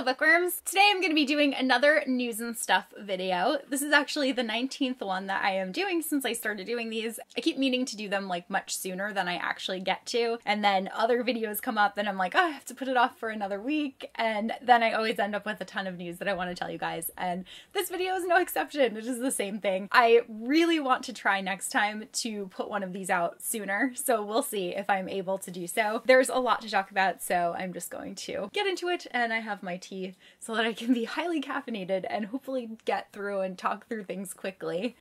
Hello bookworms! Today I'm going to be doing another news and stuff video. This is actually the 19th one that I am doing since I started doing these. I keep meaning to do them like much sooner than I actually get to, and then other videos come up and I'm like, oh, I have to put it off for another week, and then I always end up with a ton of news that I want to tell you guys, and this video is no exception. It is the same thing. I really want to try next time to put one of these out sooner, so we'll see if I'm able to do so. There's a lot to talk about, so I'm just going to get into it, and I have my tea so that I can be highly caffeinated and hopefully get through and talk through things quickly.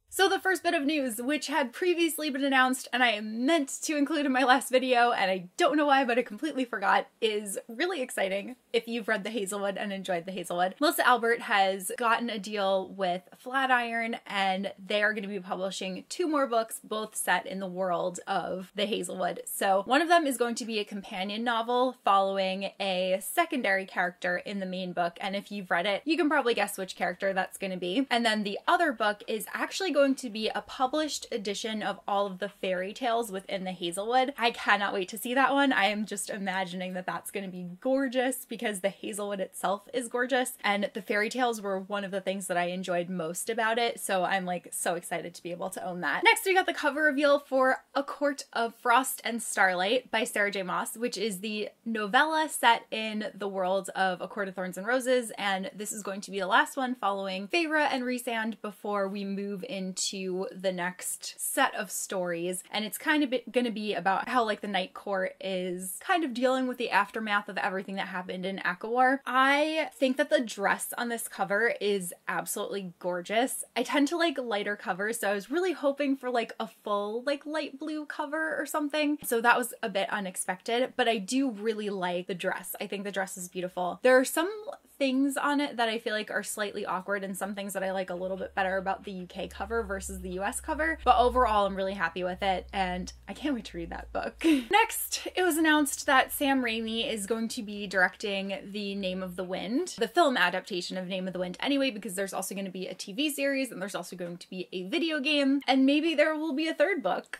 So the first bit of news, which had previously been announced and I meant to include in my last video, and I don't know why, but I completely forgot, is really exciting if you've read The Hazelwood and enjoyed The Hazelwood. Melissa Albert has gotten a deal with Flatiron, and they are going to be publishing 2 more books, both set in the world of The Hazelwood. So one of them is going to be a companion novel following a secondary character in the main book, and if you've read it, you can probably guess which character that's going to be. And then the other book is actually going to be a published edition of all of the fairy tales within the Hazelwood. I cannot wait to see that one. I am just imagining that that's going to be gorgeous because the Hazelwood itself is gorgeous, and the fairy tales were one of the things that I enjoyed most about it, so I'm like so excited to be able to own that. Next we got the cover reveal for A Court of Frost and Starlight by Sarah J. Maas, which is the novella set in the world of A Court of Thorns and Roses, and this is going to be the last one following Feyre and Rhysand before we move into the next set of stories. And it's kind of going to be about how like the Night Court is kind of dealing with the aftermath of everything that happened in ACOWAR. I think that the dress on this cover is absolutely gorgeous. I tend to like lighter covers, so I was really hoping for like a full like light blue cover or something, so that was a bit unexpected, but I do really like the dress. I think the dress is beautiful. There are some things on it that I feel like are slightly awkward, and some things that I like a little bit better about the UK cover versus the US cover, but overall I'm really happy with it and I can't wait to read that book. Next, it was announced that Sam Raimi is going to be directing the Name of the Wind, the film adaptation of Name of the Wind anyway, because there's also going to be a TV series and there's also going to be a video game, and maybe there will be a 3rd book.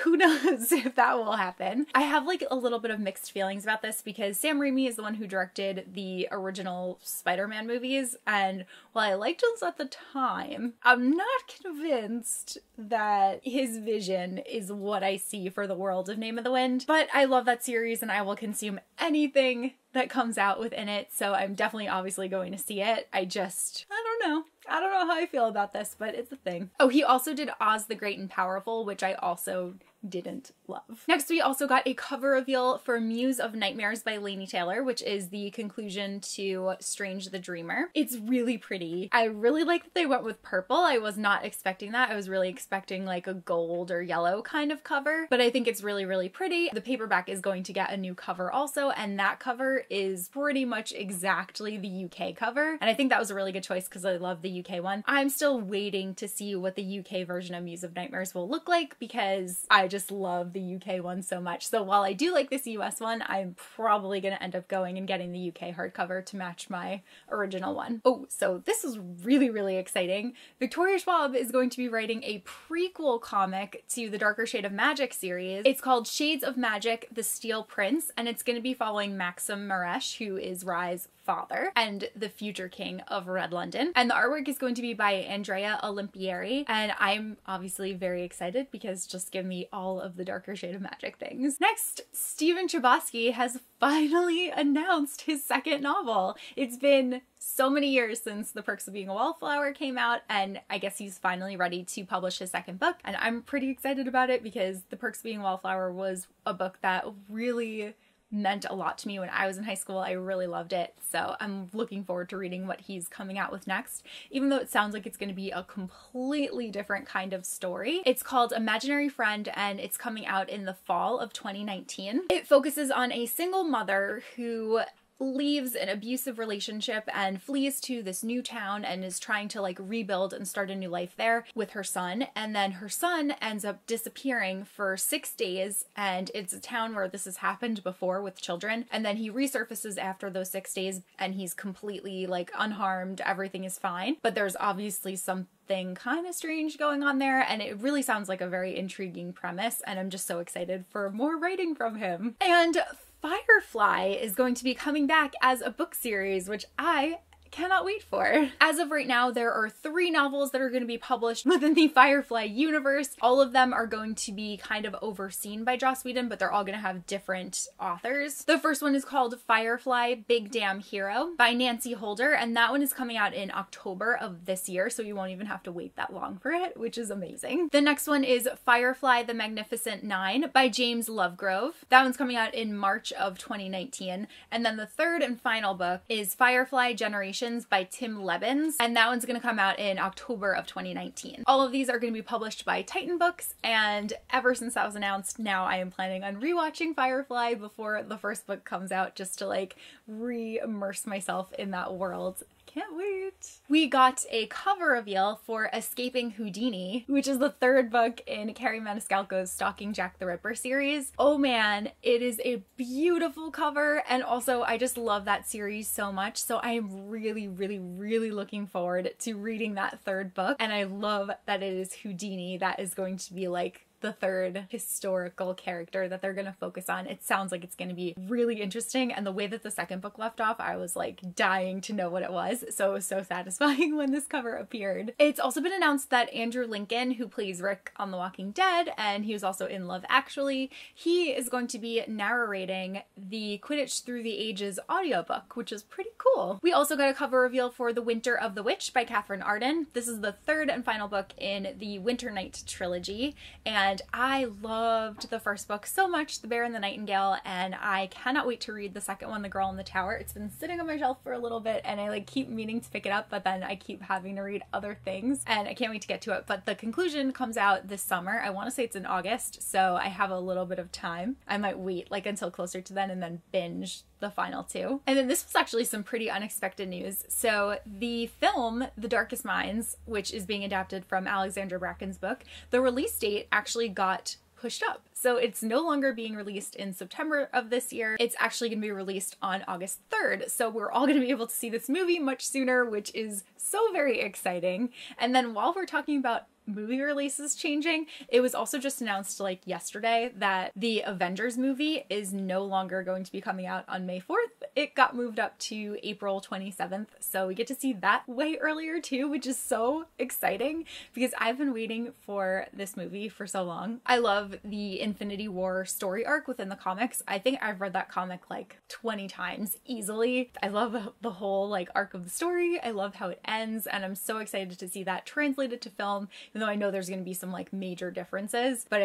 Who knows if that will happen. I have like a little bit of mixed feelings about this because Sam Raimi is the one who directed the original Spider-Man movies, and while I liked those at the time, I'm not convinced that his vision is what I see for the world of Name of the Wind. But I love that series and I will consume anything that comes out within it, so I'm definitely obviously going to see it. I don't know. I don't know how I feel about this, but it's a thing. Oh, he also did Oz the Great and Powerful, which I also didn't love. Next, we also got a cover reveal for Muse of Nightmares by Laini Taylor, which is the conclusion to Strange the Dreamer. It's really pretty. I really like that they went with purple. I was not expecting that. I was really expecting like a gold or yellow kind of cover, but I think it's really, really pretty. The paperback is going to get a new cover also, and that cover is pretty much exactly the UK cover, and I think that was a really good choice because I love the UK one. I'm still waiting to see what the UK version of Muse of Nightmares will look like because I just love the UK one so much. So while I do like this US one, I'm probably going to end up going and getting the UK hardcover to match my original one. Oh, so this is really, really exciting. Victoria Schwab is going to be writing a prequel comic to the Darker Shade of Magic series. It's called Shades of Magic: The Steel Prince, and it's going to be following Maxim Maresh, who is Rye's father and the future king of Red London. And the artwork is going to be by Andrea Olimpieri, and I'm obviously very excited because just give me all of the Darker Shade of Magic things. Next, Stephen Chbosky has finally announced his 2nd novel. It's been so many years since The Perks of Being a Wallflower came out, and I guess he's finally ready to publish his 2nd book, and I'm pretty excited about it because The Perks of Being a Wallflower was a book that really meant a lot to me when I was in high school. I really loved it, so I'm looking forward to reading what he's coming out with next, even though it sounds like it's going to be a completely different kind of story. It's called Imaginary Friend, and it's coming out in the fall of 2019. It focuses on a single mother who leaves an abusive relationship and flees to this new town and is trying to like rebuild and start a new life there with her son, and then her son ends up disappearing for 6 days, and it's a town where this has happened before with children, and then he resurfaces after those 6 days and he's completely like unharmed, everything is fine, but there's obviously something kind of strange going on there, and it really sounds like a very intriguing premise, and I'm just so excited for more writing from him. And Firefly is going to be coming back as a book series, which I cannot wait for. As of right now, there are 3 novels that are going to be published within the Firefly universe. All of them are going to be kind of overseen by Joss Whedon, but they're all going to have different authors. The first one is called Firefly Big Damn Hero by Nancy Holder, and that one is coming out in October of this year, so you won't even have to wait that long for it, which is amazing. The next one is Firefly The Magnificent Nine by James Lovegrove. That one's coming out in March of 2019. And then the third and final book is Firefly Generation by Tim Lebbins, and that one's going to come out in October of 2019. All of these are going to be published by Titan Books, and ever since that was announced, now I am planning on rewatching Firefly before the first book comes out, just to like re-immerse myself in that world. Can't wait. We got a cover reveal for Escaping Houdini, which is the 3rd book in Carrie Maniscalco's Stalking Jack the Ripper series. Oh man, it is a beautiful cover, and also I just love that series so much, so I am really looking forward to reading that 3rd book, and I love that it is Houdini that is going to be like the 3rd historical character that they're going to focus on. It sounds like it's going to be really interesting, and the way that the 2nd book left off, I was like dying to know what it was, so it was so satisfying when this cover appeared. It's also been announced that Andrew Lincoln, who plays Rick on The Walking Dead, and he was also in Love Actually, he is going to be narrating the Quidditch Through the Ages audiobook, which is pretty cool. We also got a cover reveal for The Winter of the Witch by Catherine Arden. This is the 3rd and final book in the Winter Night trilogy, and I loved the first book so much, The Bear and the Nightingale, and I cannot wait to read the second one, The Girl in the Tower. It's been sitting on my shelf for a little bit, and I like keep meaning to pick it up, but then I keep having to read other things, and I can't wait to get to it. But the conclusion comes out this summer. I want to say it's in August, so I have a little bit of time. I might wait like until closer to then and then binge the final 2. And then this was actually some pretty unexpected news. So the film, The Darkest Minds, which is being adapted from Alexandra Bracken's book, the release date actually got pushed up. So it's no longer being released in September of this year. It's actually going to be released on August 3rd. So we're all going to be able to see this movie much sooner, which is so very exciting. And then while we're talking about movie releases changing, it was also just announced like yesterday that the Avengers movie is no longer going to be coming out on May 4th. It got moved up to April 27th, so we get to see that way earlier too, which is so exciting because I've been waiting for this movie for so long. I love the Infinity War story arc within the comics. I think I've read that comic like 20 times easily. I love the whole like arc of the story. I love how it ends, and I'm so excited to see that translated to film, even though I know there's going to be some like major differences, but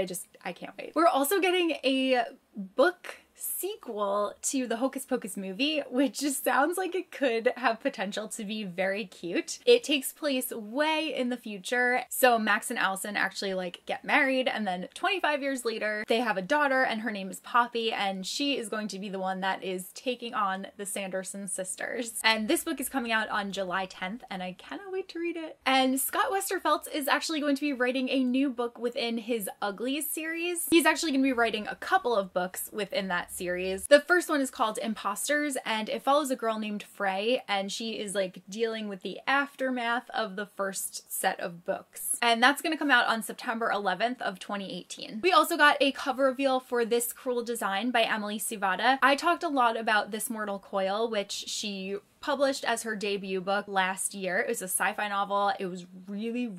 I can't wait. We're also getting a book sequel to the Hocus Pocus movie, which just sounds like it could have potential to be very cute. It takes place way in the future. So Max and Allison actually like get married, and then 25 years later, they have a daughter, and her name is Poppy, and she is going to be the one that is taking on the Sanderson sisters. And this book is coming out on July 10th, and I cannot wait to read it. And Scott Westerfelt is actually going to be writing a new book within his Uglies series. He's actually going to be writing a couple of books within that series. The first one is called Imposters, and it follows a girl named Frey, and she is like dealing with the aftermath of the first set of books. And that's going to come out on September 11th of 2018. We also got a cover reveal for This Cruel Design by Emily Suvada. I talked a lot about This Mortal Coil, which she published as her debut book last year. It was a sci-fi novel. It was really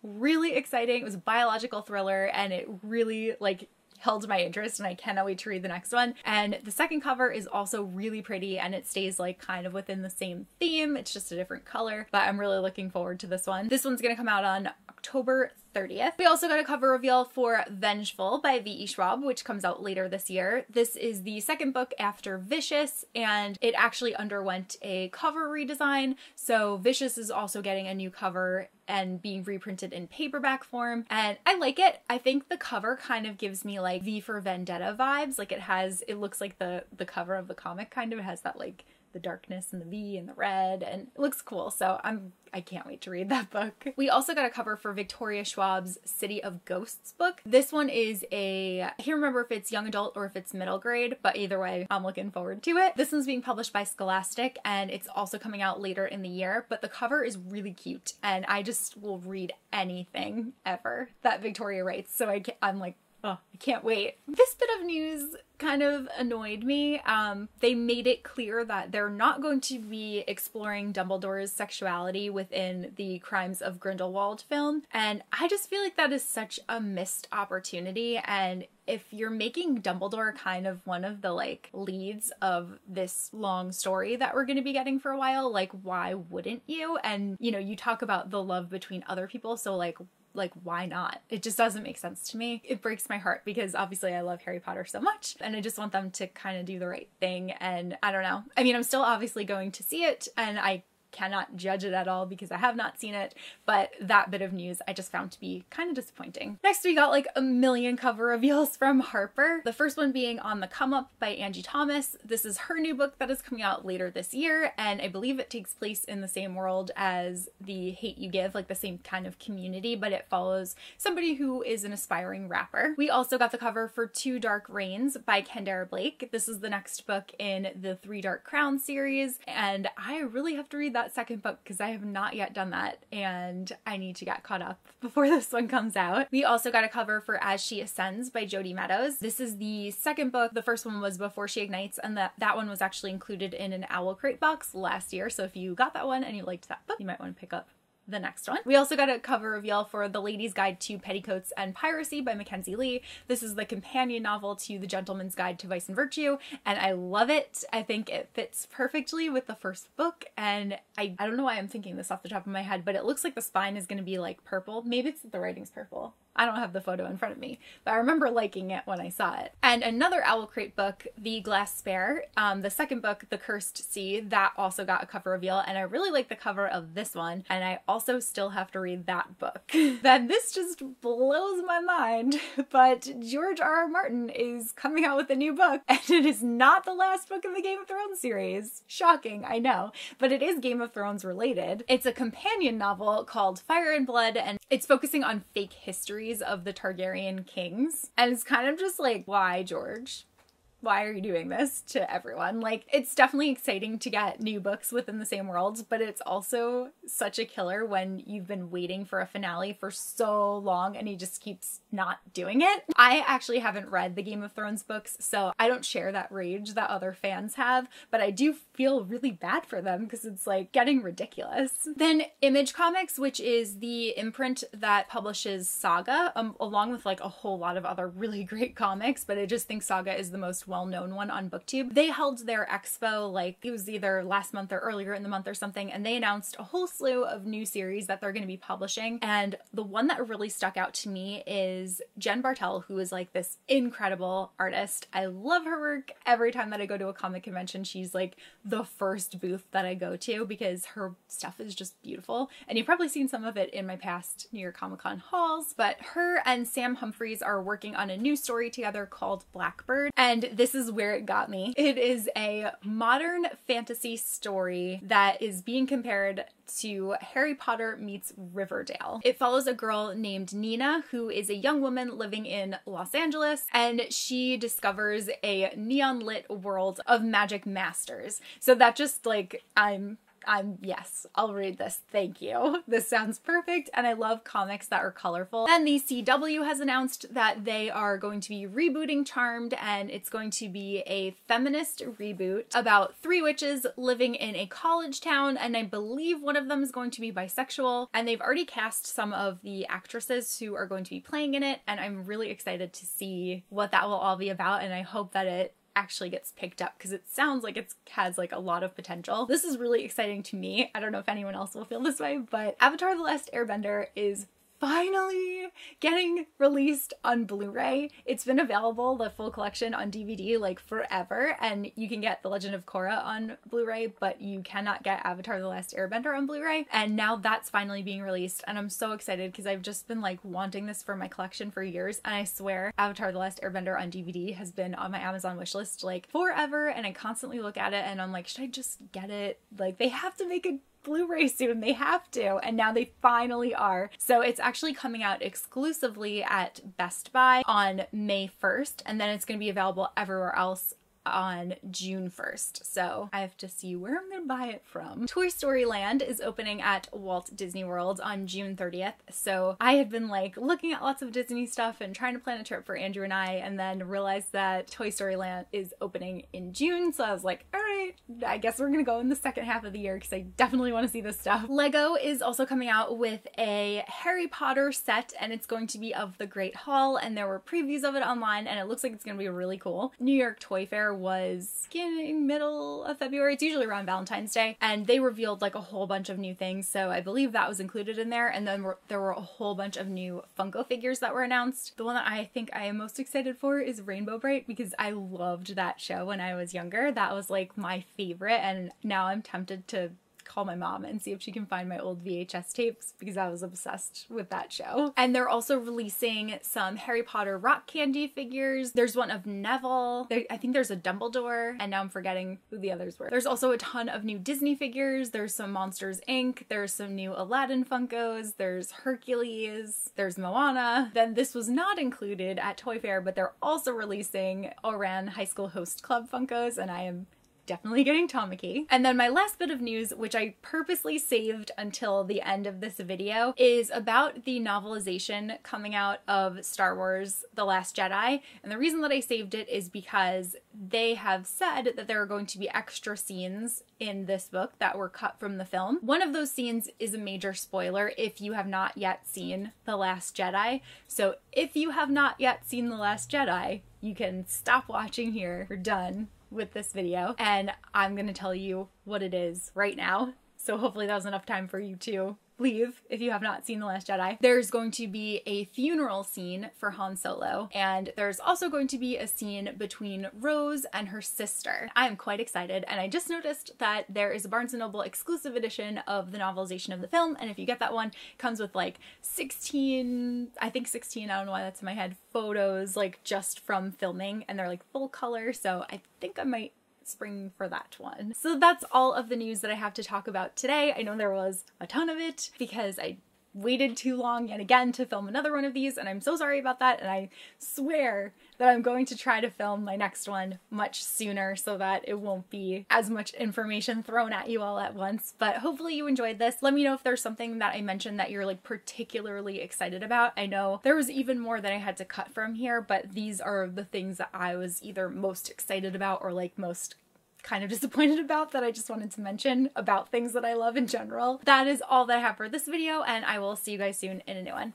exciting. It was a biological thriller, and it really like held my interest, and I cannot wait to read the next one. And the second cover is also really pretty, and it stays like kind of within the same theme. It's just a different color, but I'm really looking forward to this one. This one's gonna come out on October 30th. We also got a cover reveal for Vengeful by V.E. Schwab, which comes out later this year. This is the second book after Vicious, and it actually underwent a cover redesign. So Vicious is also getting a new cover and being reprinted in paperback form, and I like it. I think the cover kind of gives me like V for Vendetta vibes. Like it looks like the cover of the comic kind of. It has that like the darkness and the V and the red, and it looks cool. So I can't wait to read that book. We also got a cover for Victoria Schwab's City of Ghosts book. This one is I can't remember if it's young adult or if it's middle grade, but either way, I'm looking forward to it. This one's being published by Scholastic, and it's also coming out later in the year, but the cover is really cute, and I just will read anything ever that Victoria writes. So I'm like Oh, I can't wait. This bit of news kind of annoyed me. They made it clear that they're not going to be exploring Dumbledore's sexuality within the Crimes of Grindelwald film, and I just feel like that is such a missed opportunity. And if you're making Dumbledore kind of one of the like leads of this long story that we're going to be getting for a while, like why wouldn't you? And you know, you talk about the love between other people, so like why not? It just doesn't make sense to me. It breaks my heart because obviously I love Harry Potter so much and I just want them to kind of do the right thing. And I don't know. I mean, I'm still obviously going to see it and I cannot judge it at all because I have not seen it, but that bit of news I just found to be kind of disappointing. Next, we got like a million cover reveals from Harper. The first one being On the Come Up by Angie Thomas. This is her new book that is coming out later this year, and I believe it takes place in the same world as The Hate You Give, like the same kind of community, but it follows somebody who is an aspiring rapper. We also got the cover for Two Dark Reigns by Kendara Blake. This is the next book in the Three Dark Crowns series, and I really have to read that second book because I have not yet done that and I need to get caught up before this one comes out. We also got a cover for As She Ascends by Jodi Meadows. This is the second book. The first one was Before She Ignites, and that one was actually included in an Owl Crate box last year, so if you got that one and you liked that book, you might want to pick up the next one. We also got a cover reveal for The Lady's Guide to Petticoats and Piracy by Mackenzie Lee. This is the companion novel to The Gentleman's Guide to Vice and Virtue, and I love it. I think it fits perfectly with the first book, and I don't know why I'm thinking this off the top of my head, but it looks like the spine is going to be like purple. Maybe it's the writing's purple. I don't have the photo in front of me, but I remember liking it when I saw it. And another Owl Crate book, The Glass Spare, the second book, The Cursed Sea, that also got a cover reveal, and I really like the cover of this one, and I also still have to read that book. Then this just blows my mind, but George R.R. Martin is coming out with a new book, and it is not the last book in the Game of Thrones series. Shocking, I know, but it is Game of Thrones related. It's a companion novel called Fire and Blood, and it's focusing on fake history of the Targaryen kings. And it's kind of just like, why, George? Why are you doing this to everyone? Like, it's definitely exciting to get new books within the same world, but it's also such a killer when you've been waiting for a finale for so long and he just keeps not doing it. I actually haven't read the Game of Thrones books, so I don't share that rage that other fans have, but I do feel really bad for them because it's like getting ridiculous. Then Image Comics, which is the imprint that publishes Saga, along with like a whole lot of other really great comics, but I just think Saga is the most well-known one on BookTube. They held their expo, like it was either last month or earlier in the month or something, and they announced a whole slew of new series that they're going to be publishing. And the one that really stuck out to me is Jen Bartel, who is like this incredible artist. I love her work. Every time that I go to a comic convention, she's like the first booth that I go to because her stuff is just beautiful. And you've probably seen some of it in my past New York Comic Con hauls, but her and Sam Humphries are working on a new story together called Blackbird. And this is where it got me. It is a modern fantasy story that is being compared to Harry Potter meets Riverdale. It follows a girl named Nina, who is a young woman living in Los Angeles, and she discovers a neon lit world of magic masters. So that just like, yes, I'll read this. Thank you. This sounds perfect, and I love comics that are colorful. And the CW has announced that they are going to be rebooting Charmed, and it's going to be a feminist reboot about three witches living in a college town, and I believe one of them is going to be bisexual, and they've already cast some of the actresses who are going to be playing in it, and I'm really excited to see what that will all be about, and I hope that it actually gets picked up because it sounds like it has like a lot of potential. This is really exciting to me. I don't know if anyone else will feel this way, but Avatar: The Last Airbender is finally getting released on Blu-ray. It's been available, the full collection, on DVD like forever, and you can get The Legend of Korra on Blu-ray, but you cannot get Avatar: The Last Airbender on Blu-ray, and now that's finally being released, and I'm so excited because I've just been like wanting this for my collection for years, and I swear Avatar: The Last Airbender on DVD has been on my Amazon wishlist like forever, and I constantly look at it and I'm like, should I just get it? Like, they have to make a Blu-ray soon, they have to, and now they finally are. So it's actually coming out exclusively at Best Buy on May 1st, and then it's going to be available everywhere else on June 1st. So I have to see where I'm gonna buy it from. Toy Story Land is opening at Walt Disney World on June 30th. So I had been like looking at lots of Disney stuff and trying to plan a trip for Andrew and I, and then realized that Toy Story Land is opening in June. So I was like, all right, I guess we're gonna go in the second half of the year because I definitely want to see this stuff. Lego is also coming out with a Harry Potter set, and it's going to be of the Great Hall, and there were previews of it online, and it looks like it's gonna be really cool. New York Toy Fair was beginning middle of February. It's usually around Valentine's Day, and they revealed like a whole bunch of new things, so I believe that was included in there. And then there were a whole bunch of new Funko figures that were announced. The one that I think I am most excited for is Rainbow Bright, because I loved that show when I was younger. That was like my favorite, and now I'm tempted to call my mom and see if she can find my old VHS tapes, because I was obsessed with that show. And they're also releasing some Harry Potter rock candy figures. There's one of Neville. I think there's a Dumbledore, and now I'm forgetting who the others were. There's also a ton of new Disney figures. There's some Monsters Inc. There's some new Aladdin Funkos. There's Hercules. There's Moana. Then this was not included at Toy Fair, but they're also releasing Oran High School Host Club Funkos, and I am definitely getting Tamaki. And then my last bit of news, which I purposely saved until the end of this video, is about the novelization coming out of Star Wars The Last Jedi. And the reason that I saved it is because they have said that there are going to be extra scenes in this book that were cut from the film. One of those scenes is a major spoiler if you have not yet seen The Last Jedi. So if you have not yet seen The Last Jedi, you can stop watching here. We're done with this video, and I'm gonna tell you what it is right now. So hopefully that was enough time for you to leave if you have not seen The Last Jedi. There's going to be a funeral scene for Han Solo, and there's also going to be a scene between Rose and her sister. I am quite excited, and I just noticed that there is a Barnes & Noble exclusive edition of the novelization of the film, and if you get that one, it comes with like 16, I think 16, I don't know why that's in my head, photos like just from filming, and they're like full color, so I think I might spring for that one. So that's all of the news that I have to talk about today. I know there was a ton of it because I waited too long yet again to film another one of these, and I'm so sorry about that, and I swear that I'm going to try to film my next one much sooner so that it won't be as much information thrown at you all at once. But hopefully you enjoyed this. Let me know if there's something that I mentioned that you're like particularly excited about. I know there was even more that I had to cut from here, but these are the things that I was either most excited about or like most kind of disappointed about, that I just wanted to mention about things that I love in general. That is all that I have for this video, and I will see you guys soon in a new one.